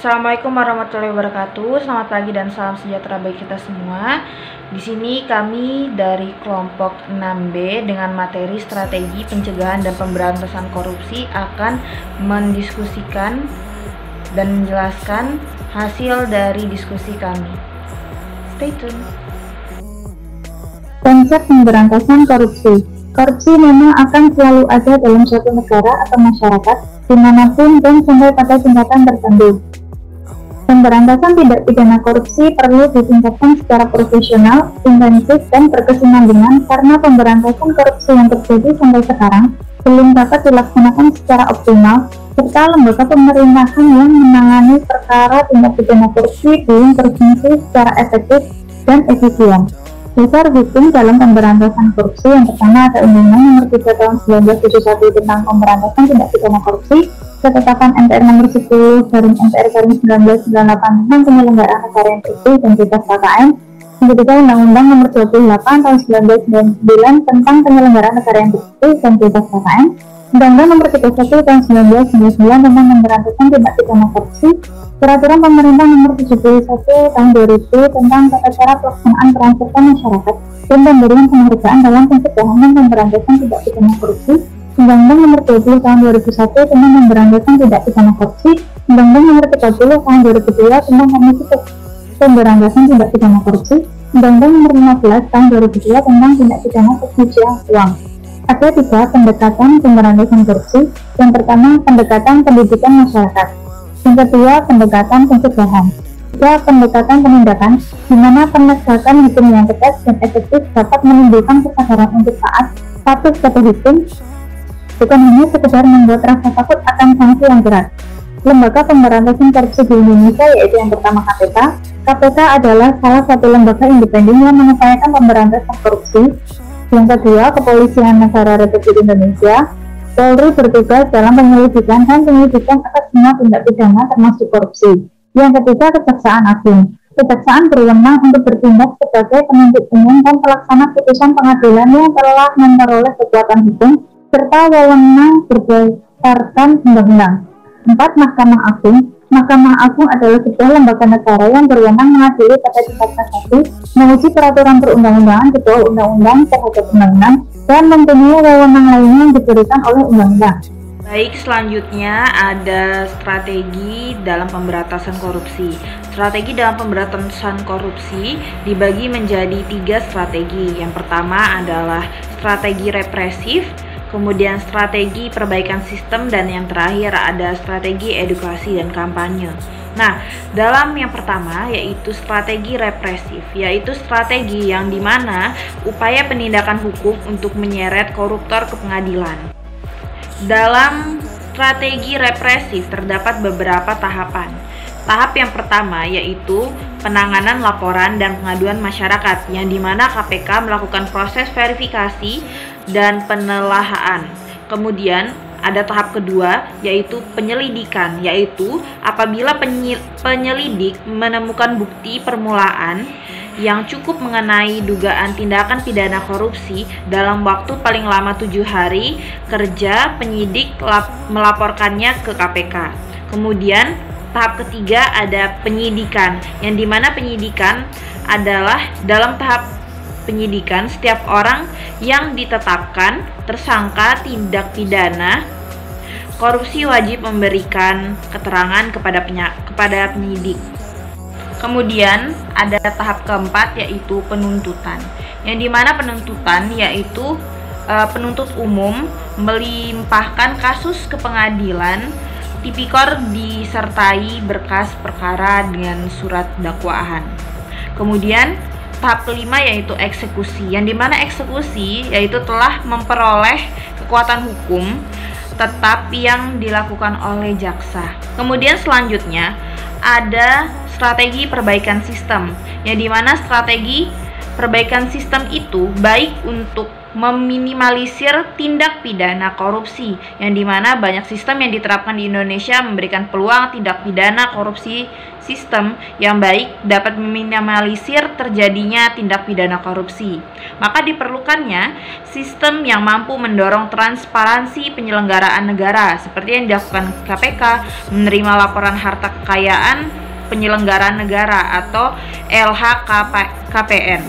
Assalamualaikum warahmatullahi wabarakatuh. Selamat pagi dan salam sejahtera bagi kita semua. Di sini kami dari kelompok 6B dengan materi strategi pencegahan dan pemberantasan korupsi akan mendiskusikan dan menjelaskan hasil dari diskusi kami. Stay tune. Konsep pemberantasan korupsi. Korupsi memang akan selalu ada dalam suatu negara atau masyarakat, dimanapun dan sampai pada tingkatan tertentu. Pemberantasan tindak pidana korupsi perlu ditingkatkan secara profesional, intensif, dan berkesinambungan karena pemberantasan korupsi yang terjadi sampai sekarang belum dapat dilaksanakan secara optimal, serta lembaga pemerintahan yang menangani perkara tindak pidana korupsi belum berfungsi secara efektif dan efisien. Dasar hukum dalam pemberantasan korupsi yang pertama ada Undang-Undang Nomor 3 Tahun 1971 tentang pemberantasan tindak pidana korupsi, ketetapan MPR Nomor 10 MPR 1998 tentang penyelenggaraan negara yang bersih dan bebas KKN, yang ketiga Undang-Undang Nomor 28 Tahun 1999 tentang penyelenggaraan negara yang bersih dan bebas KKN, Undang-Undang Nomor 31 Tahun 1999 tentang pemberantasan tindak pidana korupsi, Peraturan Pemerintah Nomor 71 Tahun 2000 tentang tata cara pelaksanaan peran serta masyarakat dan pemberian penghargaan dalam pencegahan dan pemberantasan tindak pidana korupsi, Undang-Undang Nomor 20 Tahun 2001 tentang pemberantasan tindak pidana korupsi, Undang-Undang Nomor 30 Tahun 2002 tentang Komisi Pemberantasan Tindak Pidana Korupsi, Undang-Undang Nomor 15 Tahun 2002 tentang tindak pidana pencucian uang. Ada tiga pendekatan pemberantasan korupsi. Yang pertama, pendekatan pendidikan masyarakat. Yang kedua, pendekatan pencegahan. Ketiga, pendekatan penindakan, di mana penegakan hukum yang tegas dan efektif dapat menimbulkan kesadaran untuk taat patuh pada hukum, bukan hanya sekedar membuat rasa takut akan sanksi yang berat. Lembaga pemberantasan korupsi di Indonesia yaitu yang pertama KPK. KPK adalah salah satu lembaga independen yang mengupayakan pemberantasan korupsi. Yang kedua, Kepolisian Negara Republik Indonesia. Polri bertugas dalam penyelidikan dan penyidikan atas semua tindak pidana termasuk korupsi. Yang ketiga, Kejaksaan Agung. Kejaksaan berwenang untuk bertindak sebagai penuntut umum dan pelaksana putusan pengadilan yang telah memperoleh kekuatan hukum serta wewenang berdasarkan undang-undang. 4. Mahkamah Agung. Mahkamah Agung adalah sebuah lembaga negara yang berwenang mengadili pada tingkat kasasi, menguji peraturan perundang-undangan di bawah undang-undang terhadap undang-undang, dan mempunyai wewenang lainnya yang diberikan oleh undang-undang. Baik, selanjutnya ada strategi dalam pemberantasan korupsi. Strategi dalam pemberantasan korupsi dibagi menjadi 3 strategi. Yang pertama adalah strategi represif, kemudian strategi perbaikan sistem, dan yang terakhir ada strategi edukasi dan kampanye. Nah, dalam yang pertama yaitu strategi represif, yaitu strategi yang dimana upaya penindakan hukum untuk menyeret koruptor ke pengadilan. Dalam strategi represif terdapat beberapa tahapan. Tahap yang pertama yaitu penanganan laporan dan pengaduan masyarakat, yang dimana KPK melakukan proses verifikasi dan penelahan. Kemudian ada tahap kedua yaitu penyelidikan, yaitu apabila penyelidik menemukan bukti permulaan yang cukup mengenai dugaan tindakan pidana korupsi dalam waktu paling lama 7 hari kerja, penyidik melaporkannya ke KPK. Kemudian tahap ketiga ada penyidikan, yang dimana penyidikan adalah dalam tahap penyidikan setiap orang yang ditetapkan tersangka tindak pidana korupsi wajib memberikan keterangan kepada penyidik. Kemudian ada tahap keempat yaitu penuntutan, yang dimana penuntutan yaitu penuntut umum melimpahkan kasus ke pengadilan, tipikor disertai berkas perkara dengan surat dakwaan. Kemudian tahap kelima yaitu eksekusi, yang dimana eksekusi yaitu telah memperoleh kekuatan hukum tetap yang dilakukan oleh jaksa. Kemudian selanjutnya ada strategi perbaikan sistem, yang dimana strategi perbaikan sistem itu baik untuk meminimalisir tindak pidana korupsi, yang dimana banyak sistem yang diterapkan di Indonesia memberikan peluang tindak pidana korupsi. Sistem yang baik dapat meminimalisir terjadinya tindak pidana korupsi. Maka diperlukannya sistem yang mampu mendorong transparansi penyelenggaraan negara seperti yang dilakukan KPK, menerima laporan harta kekayaan penyelenggaraan negara atau LHKPN.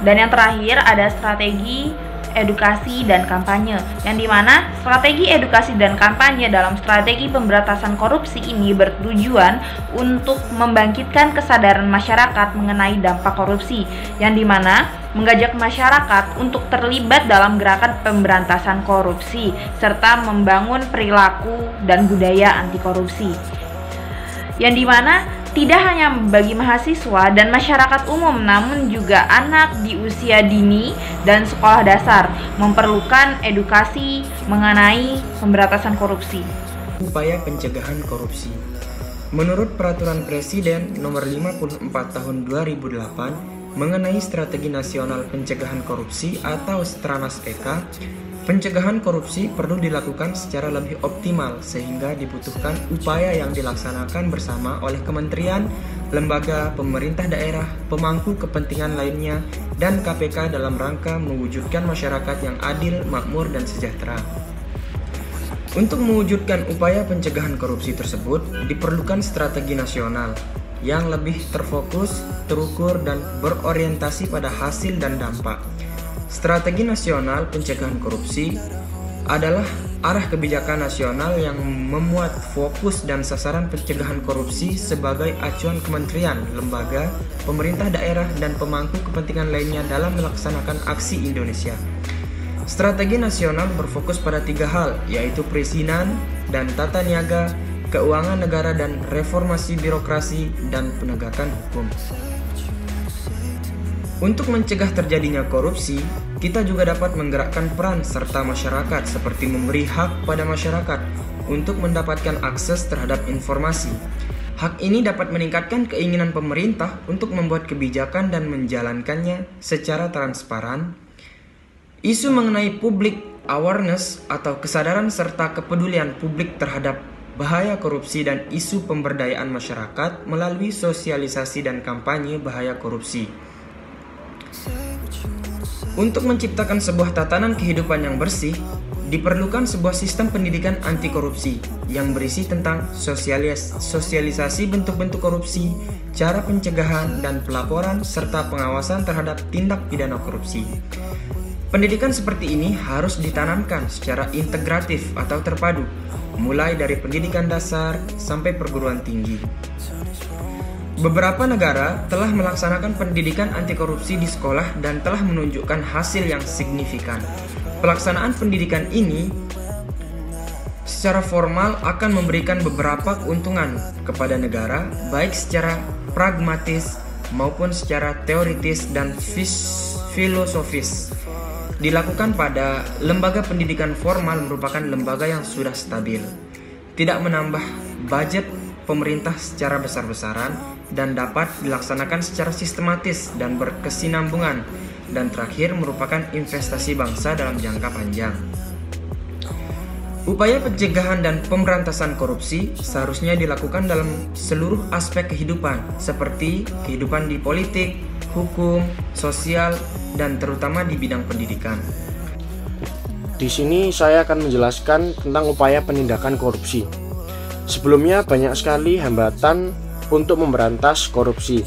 Dan yang terakhir ada strategi edukasi dan kampanye, yang dimana strategi edukasi dan kampanye dalam strategi pemberantasan korupsi ini bertujuan untuk membangkitkan kesadaran masyarakat mengenai dampak korupsi, yang dimana mengajak masyarakat untuk terlibat dalam gerakan pemberantasan korupsi serta membangun perilaku dan budaya anti korupsi, yang dimana tidak hanya bagi mahasiswa dan masyarakat umum, namun juga anak di usia dini dan sekolah dasar memerlukan edukasi mengenai pemberantasan korupsi. Upaya pencegahan korupsi. Menurut Peraturan Presiden Nomor 54 Tahun 2008 mengenai Strategi Nasional Pencegahan Korupsi atau Stranas PK, pencegahan korupsi perlu dilakukan secara lebih optimal sehingga dibutuhkan upaya yang dilaksanakan bersama oleh kementerian, lembaga, pemerintah daerah, pemangku kepentingan lainnya, dan KPK dalam rangka mewujudkan masyarakat yang adil, makmur, dan sejahtera. Untuk mewujudkan upaya pencegahan korupsi tersebut, diperlukan strategi nasional yang lebih terfokus, terukur, dan berorientasi pada hasil dan dampak. Strategi nasional pencegahan korupsi adalah arah kebijakan nasional yang memuat fokus dan sasaran pencegahan korupsi sebagai acuan kementerian, lembaga, pemerintah daerah, dan pemangku kepentingan lainnya dalam melaksanakan aksi Indonesia. Strategi nasional berfokus pada 3 hal, yaitu perizinan dan tata niaga, keuangan negara, dan reformasi birokrasi dan penegakan hukum. Untuk mencegah terjadinya korupsi, kita juga dapat menggerakkan peran serta masyarakat seperti memberi hak pada masyarakat untuk mendapatkan akses terhadap informasi. Hak ini dapat meningkatkan keinginan pemerintah untuk membuat kebijakan dan menjalankannya secara transparan. Isu mengenai public awareness atau kesadaran serta kepedulian publik terhadap bahaya korupsi dan isu pemberdayaan masyarakat melalui sosialisasi dan kampanye bahaya korupsi. Untuk menciptakan sebuah tatanan kehidupan yang bersih, diperlukan sebuah sistem pendidikan anti korupsi yang berisi tentang sosialisasi bentuk-bentuk korupsi, cara pencegahan dan pelaporan, serta pengawasan terhadap tindak pidana korupsi. Pendidikan seperti ini harus ditanamkan secara integratif atau terpadu, mulai dari pendidikan dasar sampai perguruan tinggi. Beberapa negara telah melaksanakan pendidikan anti korupsi di sekolah dan telah menunjukkan hasil yang signifikan. Pelaksanaan pendidikan ini secara formal akan memberikan beberapa keuntungan kepada negara, baik secara pragmatis maupun secara teoritis dan filosofis. Dilakukan pada lembaga pendidikan formal merupakan lembaga yang sudah stabil, tidak menambah budget pemerintah secara besar-besaran, dan dapat dilaksanakan secara sistematis dan berkesinambungan, dan terakhir merupakan investasi bangsa dalam jangka panjang. Upaya pencegahan dan pemberantasan korupsi seharusnya dilakukan dalam seluruh aspek kehidupan, seperti kehidupan di politik, hukum, sosial, dan terutama di bidang pendidikan. Di sini saya akan menjelaskan tentang upaya penindakan korupsi. Sebelumnya banyak sekali hambatan untuk memberantas korupsi,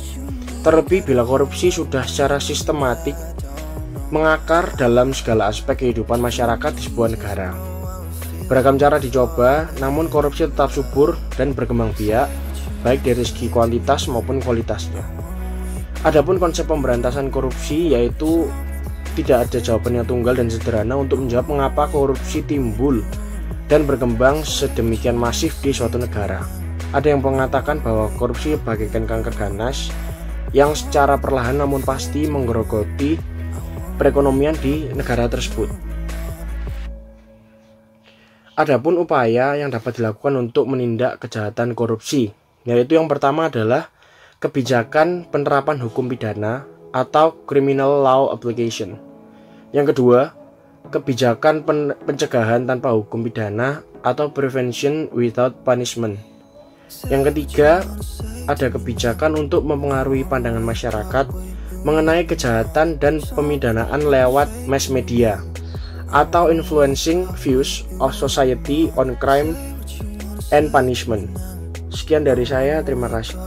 terlebih bila korupsi sudah secara sistematik mengakar dalam segala aspek kehidupan masyarakat di sebuah negara. Beragam cara dicoba, namun korupsi tetap subur dan berkembang biak, baik dari segi kuantitas maupun kualitasnya. Adapun konsep pemberantasan korupsi yaitu tidak ada jawaban yang tunggal dan sederhana untuk menjawab mengapa korupsi timbul dan berkembang sedemikian masif di suatu negara. Ada yang mengatakan bahwa korupsi bagaikan kanker ganas yang secara perlahan namun pasti menggerogoti perekonomian di negara tersebut. Adapun upaya yang dapat dilakukan untuk menindak kejahatan korupsi, yaitu yang pertama adalah kebijakan penerapan hukum pidana atau criminal law application. Yang kedua, kebijakan pencegahan tanpa hukum pidana atau prevention without punishment. Yang ketiga ada kebijakan untuk mempengaruhi pandangan masyarakat mengenai kejahatan dan pemidanaan lewat mass media, atau influencing views of society on crime and punishment. Sekian dari saya, terima kasih.